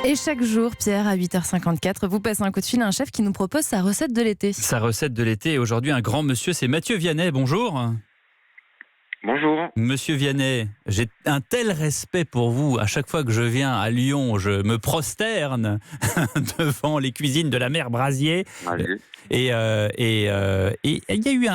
Et chaque jour, Pierre, à 8h54, vous passez un coup de fil à un chef qui nous propose sa recette de l'été. Sa recette de l'été, et aujourd'hui un grand monsieur, c'est Mathieu Vianney, bonjour. Bonjour. Monsieur Vianney, j'ai un tel respect pour vous, à chaque fois que je viens à Lyon, je me prosterne devant les cuisines de la mère Brasier. Allez. Et il y a eu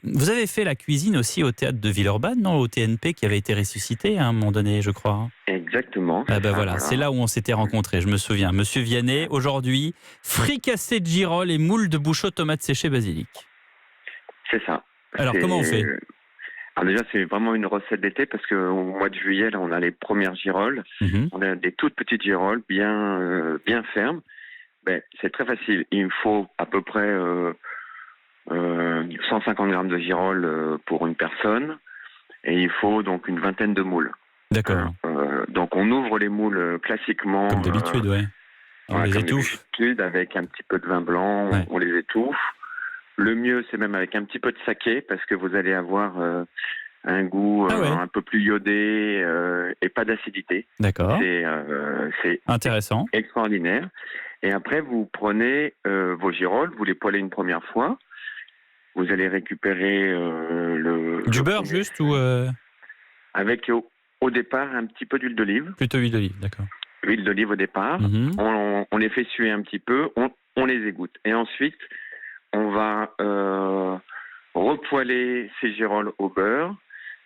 vous avez fait la cuisine aussi au théâtre de Villeurbanne, non, au TNP, qui avait été ressuscité à un moment donné, je crois. Exactement. Ah ben voilà, c'est là où on s'était rencontrés, je me souviens. Monsieur Vianney, aujourd'hui, fricassé de girolles et moules de bouchot tomates séchées basilic. C'est ça. Alors comment on fait ? Alors déjà, c'est vraiment une recette d'été parce qu'au mois de juillet, là, on a les premières girolles. On a des toutes petites girolles bien fermes. C'est très facile. Il me faut à peu près 150 grammes de girolles pour une personne. Et il faut donc une vingtaine de moules. D'accord. Donc on ouvre les moules classiquement. Comme d'habitude, ouais. On les étouffe. Comme d'habitude, avec un petit peu de vin blanc, ouais. On les étouffe. Le mieux, c'est même avec un petit peu de saké, parce que vous allez avoir un goût un peu plus iodé et pas d'acidité. D'accord. C'est intéressant. Extraordinaire. Et après, vous prenez vos girolles, vous les poêlez une première fois. Vous allez récupérer du beurre juste ou avec au départ un petit peu d'huile d'olive. Plutôt huile d'olive, d'accord. Huile d'olive au départ. On les fait suer un petit peu, on les égoutte. Et ensuite, on va repoêler ces girolles au beurre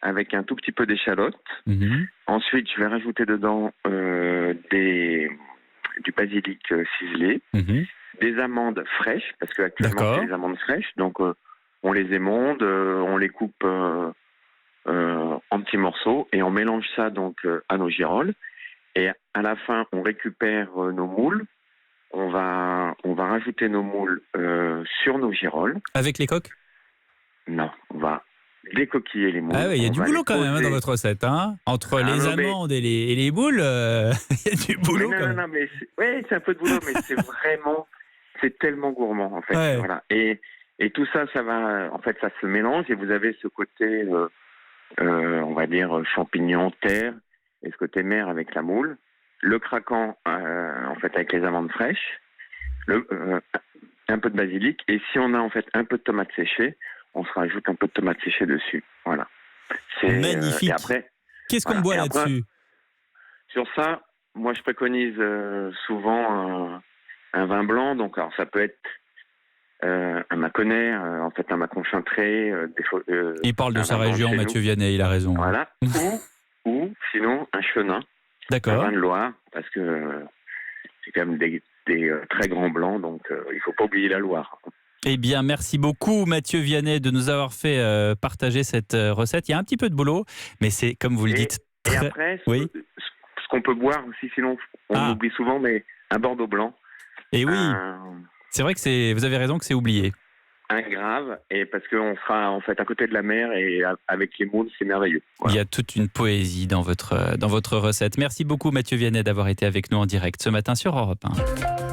avec un tout petit peu d'échalote. Ensuite, je vais rajouter dedans du basilic ciselé, des amandes fraîches, parce qu'actuellement, c'est des amandes fraîches. Donc, on les émonde, on les coupe en petits morceaux et on mélange ça donc à nos girolles. Et à la fin, on récupère nos moules. On va rajouter nos moules sur nos girolles. Avec les coques ? Non, on va décoquiller les moules. Ah oui, il y a du boulot quand même dans votre recette. Hein, entre les amandes et les moules, il y a du boulot quand même. Non, mais c'est un peu de boulot, mais c'est tellement gourmand en fait. Ouais. Voilà. Et tout ça, ça se mélange et vous avez ce côté, on va dire, champignon, terre, et ce côté mer avec la moule. Le craquant, avec les amandes fraîches, un peu de basilic, et si on a en fait un peu de tomates séchées, on se rajoute un peu de tomates séchées dessus. Voilà. C'est magnifique. Et après, qu'est-ce qu'on boit là-dessus ? Sur ça, moi je préconise souvent un vin blanc. Donc, alors ça peut être un Mâconnais, un Macon-Chantré. Il parle de sa région, Mathieu Vianney, il a raison. Voilà. ou sinon un Chenin. D'accord. Un vin de Loire, parce que c'est quand même des très grands blancs, donc il ne faut pas oublier la Loire. Eh bien, merci beaucoup Mathieu Vianney de nous avoir fait partager cette recette. Il y a un petit peu de boulot, mais c'est, comme vous le dites, Et après, ce qu'on peut boire aussi, sinon on oublie souvent, mais un Bordeaux blanc. Et oui, c'est vrai que vous avez raison que c'est oublié. Un grave, et parce qu'on sera en fait à côté de la mer et avec les moules, c'est merveilleux. Voilà. Il y a toute une poésie dans votre recette. Merci beaucoup Mathieu Vianney d'avoir été avec nous en direct ce matin sur Europe 1.